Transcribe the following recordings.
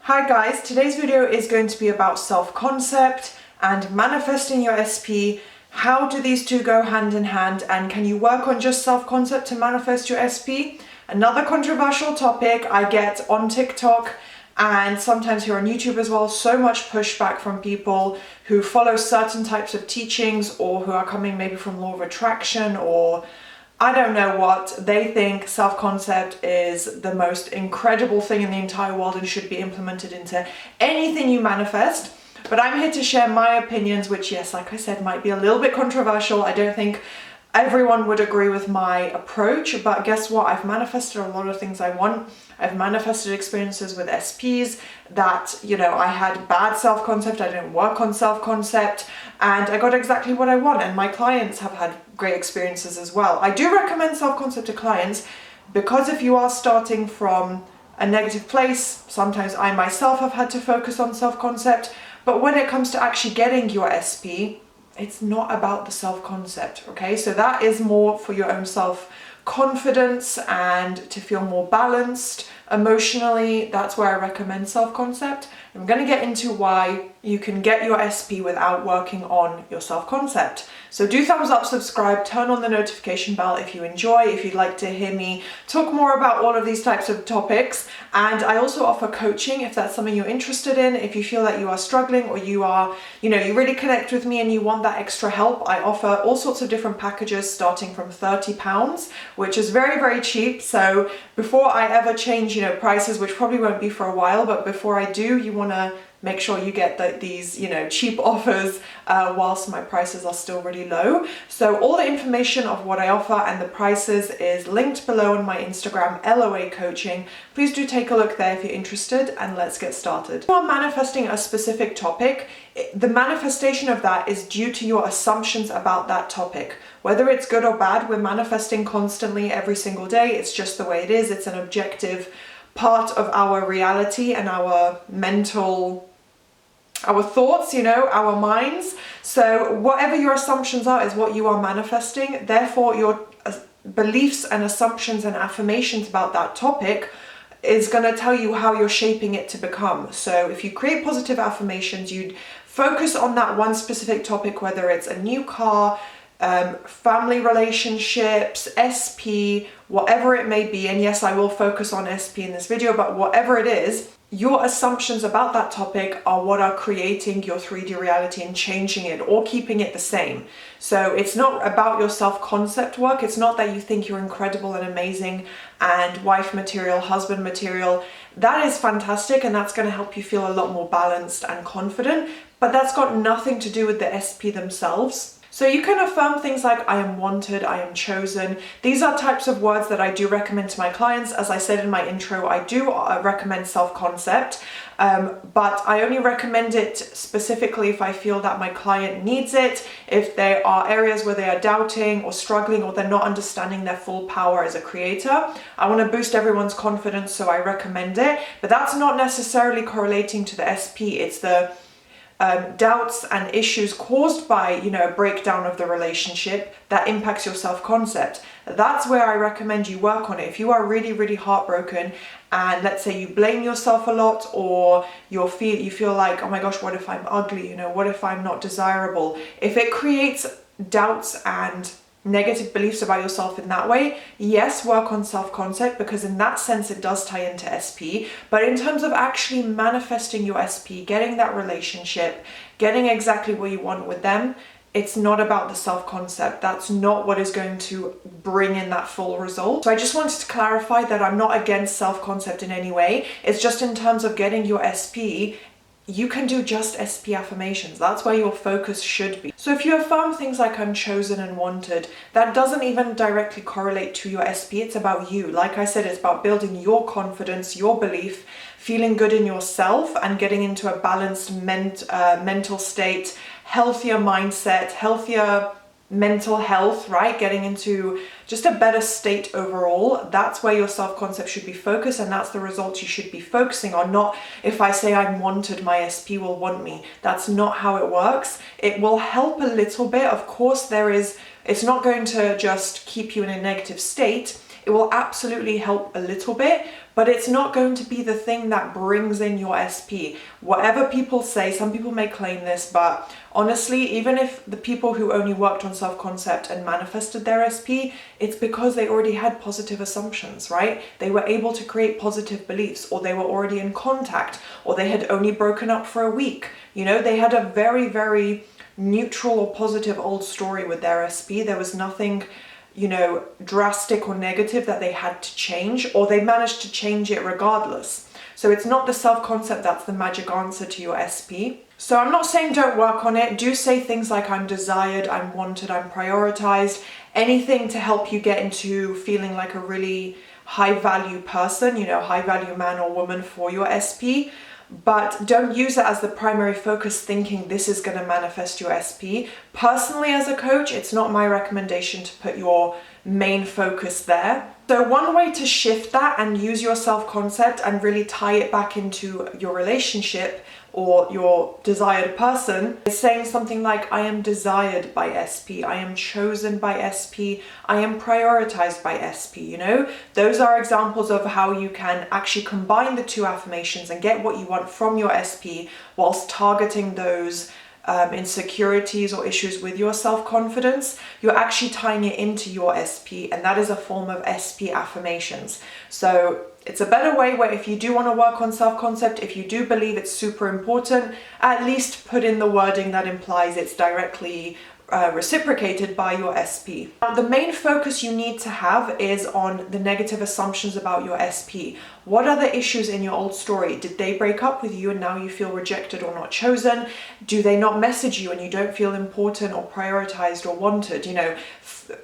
Hi guys, today's video is going to be about self-concept and manifesting your SP. How do these two go hand in hand, and can you work on just self-concept to manifest your SP? Another controversial topic I get on TikTok and sometimes here on YouTube as well. So much pushback from people who follow certain types of teachings or who are coming maybe from law of attraction or I don't know what. They think self-concept is the most incredible thing in the entire world and should be implemented into anything you manifest. But I'm here to share my opinions, which, yes, like I said, might be a little bit controversial. I don't think everyone would agree with my approach, but guess what? I've manifested a lot of things I want. I've manifested experiences with SPs that, I had bad self-concept, I didn't work on self-concept, and I got exactly what I want, and my clients have had great experiences as well. I do recommend self-concept to clients because if you are starting from a negative place, sometimes I myself have had to focus on self-concept, but when it comes to actually getting your SP, it's not about the self-concept, okay? So that is more for your own self-confidence and to feel more balanced emotionally. That's where I recommend self-concept. I'm going to get into why you can get your SP without working on your self-concept. So do thumbs up, subscribe, turn on the notification bell if you enjoy, if you'd like to hear me talk more about all of these types of topics. And I also offer coaching if that's something you're interested in. If you feel that you are struggling or you are, you really connect with me and you want that extra help, I offer all sorts of different packages starting from £30, which is very, very cheap. So before I ever change, prices, which probably won't be for a while, but before I do, you want to make sure you get these, cheap offers whilst my prices are still really low. So all the information of what I offer and the prices is linked below on my Instagram, LOA Coaching. Please do take a look there if you're interested, and let's get started. If you are manifesting a specific topic, the manifestation of that is due to your assumptions about that topic. Whether it's good or bad, we're manifesting constantly every single day. It's just the way it is. It's an objective part of our reality and our thoughts, our minds. So whatever your assumptions are is what you are manifesting. Therefore, your beliefs and assumptions and affirmations about that topic is going to tell you how you're shaping it to become. So if you create positive affirmations, you'd focus on that one specific topic, whether it's a new car, family relationships, SP, whatever it may be. And yes, I will focus on SP in this video, but whatever it is, your assumptions about that topic are what are creating your 3D reality and changing it or keeping it the same. So it's not about your self-concept work. It's not that you think you're incredible and amazing and wife material, husband material. That is fantastic, and that's going to help you feel a lot more balanced and confident, but that's got nothing to do with the SP themselves. So you can affirm things like, I am wanted, I am chosen. These are types of words that I do recommend to my clients. As I said in my intro, I do recommend self-concept, but I only recommend it specifically if I feel that my client needs it, if there are areas where they are doubting or struggling or they're not understanding their full power as a creator. I want to boost everyone's confidence, so I recommend it, but that's not necessarily correlating to the SP. It's the doubts and issues caused by, a breakdown of the relationship that impacts your self-concept. That's where I recommend you work on it. If you are really, really heartbroken and let's say you blame yourself a lot, or you feel like, oh my gosh, what if I'm ugly? What if I'm not desirable? If it creates doubts and negative beliefs about yourself in that way, yes, work on self-concept, because in that sense it does tie into SP. But in terms of actually manifesting your SP, getting that relationship, getting exactly what you want with them, it's not about the self-concept. That's not what is going to bring in that full result. So I just wanted to clarify that I'm not against self-concept in any way. It's just in terms of getting your SP, you can do just SP affirmations. That's where your focus should be. So if you affirm things like I'm chosen and wanted, that doesn't even directly correlate to your SP. It's about you. Like I said, it's about building your confidence, your belief, feeling good in yourself, and getting into a balanced mental state, healthier mindset, healthier mental health, right? Getting into just a better state overall. That's where your self-concept should be focused, and that's the results you should be focusing on. Not if I say I'm wanted, my SP will want me. That's not how it works. It will help a little bit. Of course, it's not going to just keep you in a negative state. It will absolutely help a little bit, but it's not going to be the thing that brings in your SP. Whatever people say, some people may claim this, but honestly, even if the people who only worked on self-concept and manifested their SP, it's because they already had positive assumptions, right? They were able to create positive beliefs, or they were already in contact, or they had only broken up for a week. You know, they had a very, very neutral or positive old story with their SP. There was nothing, you know, drastic or negative that they had to change, or they managed to change it regardless. So it's not the self-concept that's the magic answer to your SP. So I'm not saying don't work on it. Do say things like I'm desired, I'm wanted, I'm prioritized, anything to help you get into feeling like a really high value person, you know, high value man or woman for your SP. But don't use it as the primary focus thinking this is going to manifest your SP. Personally, as a coach, it's not my recommendation to put your main focus there. So one way to shift that and use your self-concept and really tie it back into your relationship or your desired person is saying something like, I am desired by SP, I am chosen by SP, I am prioritized by SP, you know? Those are examples of how you can actually combine the two affirmations and get what you want from your SP whilst targeting those insecurities or issues with your self-confidence. You're actually tying it into your SP, and that is a form of SP affirmations. So it's a better way where if you do want to work on self-concept, if you do believe it's super important, at least put in the wording that implies it's directly reciprocated by your SP. Now, the main focus you need to have is on the negative assumptions about your SP. What are the issues in your old story? Did they break up with you and now you feel rejected or not chosen? Do they not message you and you don't feel important or prioritized or wanted? You know,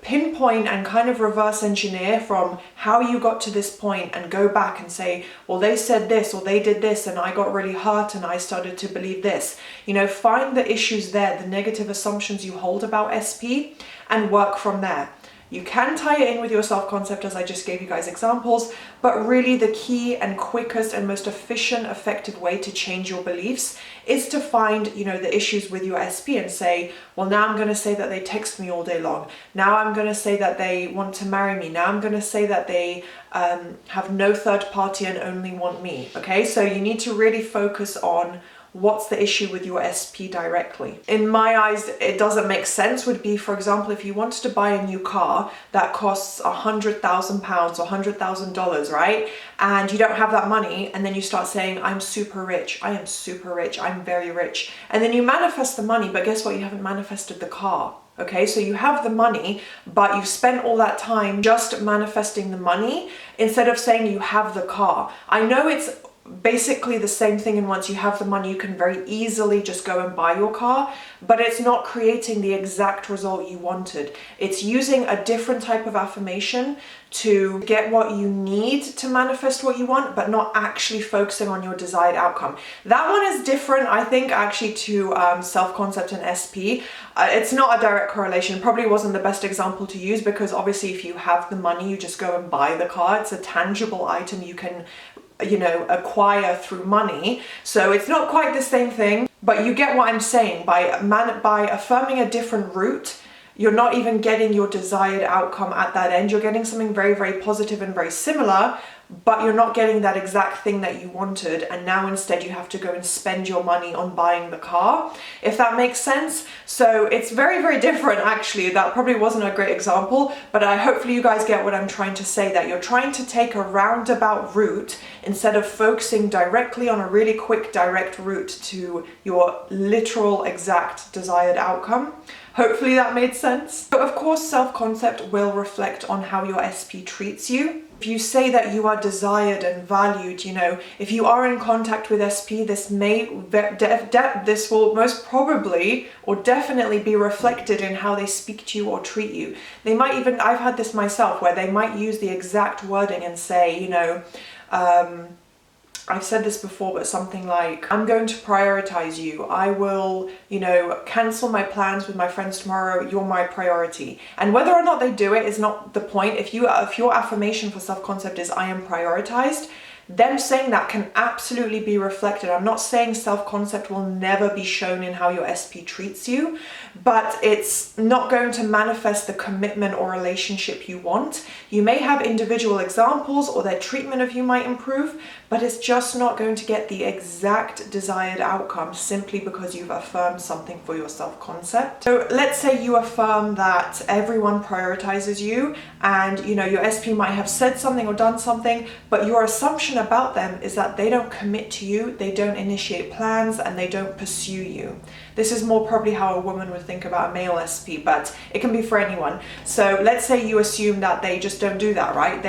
pinpoint and kind of reverse engineer from how you got to this point and go back and say, well, they said this or they did this and I got really hurt and I started to believe this. You know, find the issues there, the negative assumptions you hold about SP, and work from there. You can tie it in with your self-concept, as I just gave you guys examples, but really the key and quickest and most efficient, effective way to change your beliefs is to find, you know, the issues with your SP and say, well, now I'm going to say that they text me all day long. Now I'm going to say that they want to marry me. Now I'm going to say that they have no third party and only want me. Okay, so you need to really focus on what's the issue with your SP directly. In my eyes, it doesn't make sense would be, for example, if you wanted to buy a new car that costs £100,000 or $100,000, right? And you don't have that money, and then you start saying, I'm super rich, I am super rich, I'm very rich. And then you manifest the money, but guess what? You haven't manifested the car. Okay, so you have the money, but you've spent all that time just manifesting the money instead of saying you have the car. I know it's basically the same thing, and once you have the money you can very easily just go and buy your car, but it's not creating the exact result you wanted. It's using a different type of affirmation to get what you need to manifest what you want, but not actually focusing on your desired outcome. That one is different, I think, actually to self-concept and SP. It's not a direct correlation. Probably wasn't the best example to use, because obviously if you have the money you just go and buy the car. It's a tangible item you can, you know, acquire through money. So it's not quite the same thing, but you get what I'm saying. By affirming a different route, you're not even getting your desired outcome at that end. You're getting something very, very positive and very similar, but you're not getting that exact thing that you wanted. And now instead you have to go and spend your money on buying the car, if that makes sense. So it's very, very different actually. That probably wasn't a great example, but hopefully you guys get what I'm trying to say, that you're trying to take a roundabout route instead of focusing directly on a really quick direct route to your literal exact desired outcome. Hopefully that made sense. So of course, self-concept will reflect on how your SP treats you. If you say that you are desired and valued, you know, if you are in contact with SP, this will most probably or definitely be reflected in how they speak to you or treat you. They might even, I've had this myself, where they might use the exact wording and say, you know, I've said this before, but something like, I'm going to prioritize you. I will, you know, cancel my plans with my friends tomorrow. You're my priority. And whether or not they do it is not the point. If your affirmation for self-concept is I am prioritized, them saying that can absolutely be reflected. I'm not saying self-concept will never be shown in how your SP treats you, but it's not going to manifest the commitment or relationship you want. You may have individual examples or their treatment of you might improve, but it's just not going to get the exact desired outcome simply because you've affirmed something for your self-concept. So let's say you affirm that everyone prioritizes you, and your SP might have said something or done something, but your assumption about them is that they don't commit to you, they don't initiate plans, and they don't pursue you. This is more probably how a woman would think about a male SP, but it can be for anyone. So let's say you assume that they just don't do that, right?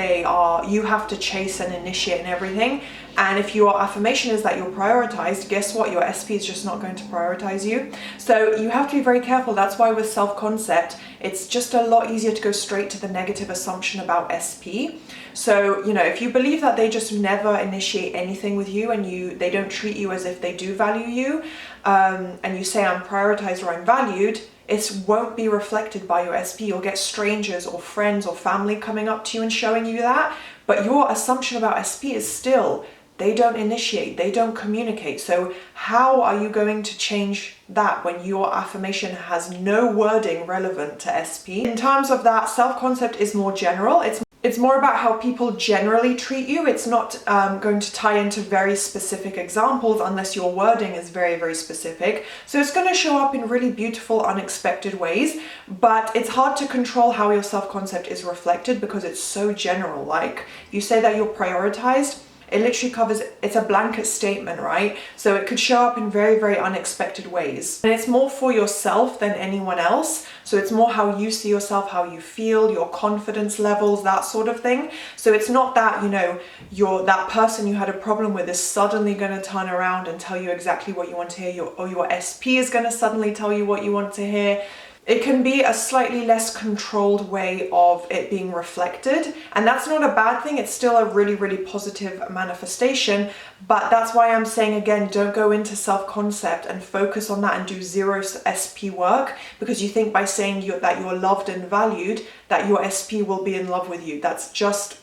You have to chase and initiate and everything. And if your affirmation is that you're prioritized, guess what? Your SP is just not going to prioritize you. So you have to be very careful. That's why with self-concept, it's just a lot easier to go straight to the negative assumption about SP. So, if you believe that they just never initiate anything with you and they don't treat you as if they do value you, and you say I'm prioritized or I'm valued, it won't be reflected by your SP. You'll get strangers or friends or family coming up to you and showing you that. But your assumption about SP is still, they don't initiate, they don't communicate. So how are you going to change that when your affirmation has no wording relevant to SP? In terms of that, self-concept is more general. It's more about how people generally treat you. It's not going to tie into very specific examples unless your wording is very, very specific. So it's going to show up in really beautiful, unexpected ways, but it's hard to control how your self-concept is reflected because it's so general. Like, you say that you're prioritized, it literally covers, it's a blanket statement, right? So it could show up in very, very unexpected ways. And it's more for yourself than anyone else. So it's more how you see yourself, how you feel, your confidence levels, that sort of thing. So it's not that, that person you had a problem with is suddenly going to turn around and tell you exactly what you want to hear, or your SP is going to suddenly tell you what you want to hear. It can be a slightly less controlled way of it being reflected, and that's not a bad thing. It's still a really, really positive manifestation, but that's why I'm saying again, don't go into self-concept and focus on that and do zero SP work, because you think by saying that you're loved and valued, that your SP will be in love with you. That's just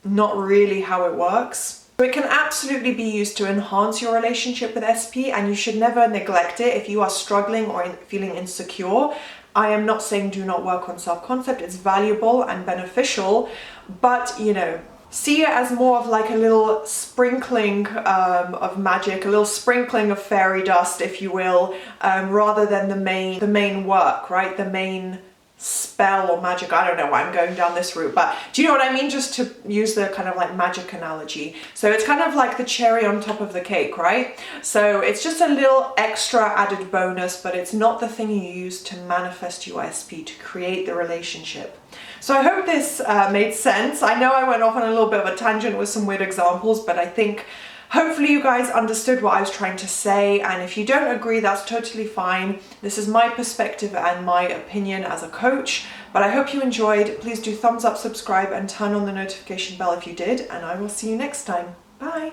not really how it works. So it can absolutely be used to enhance your relationship with SP, and you should never neglect it if you are struggling or feeling insecure. I am not saying do not work on self-concept. It's valuable and beneficial, but see it as more of like a little sprinkling of magic, a little sprinkling of fairy dust, if you will, rather than the main work, right? The main spell or magic. I don't know why I'm going down this route, but do you know what I mean? Just to use the kind of like magic analogy. So it's kind of like the cherry on top of the cake, right? So it's just a little extra added bonus, but it's not the thing you use to manifest your SP, to create the relationship. So I hope this made sense. I know I went off on a little bit of a tangent with some weird examples, but I think hopefully you guys understood what I was trying to say, and if you don't agree, that's totally fine. This is my perspective and my opinion as a coach, but I hope you enjoyed. Please do thumbs up, subscribe, and turn on the notification bell if you did, and I will see you next time. Bye!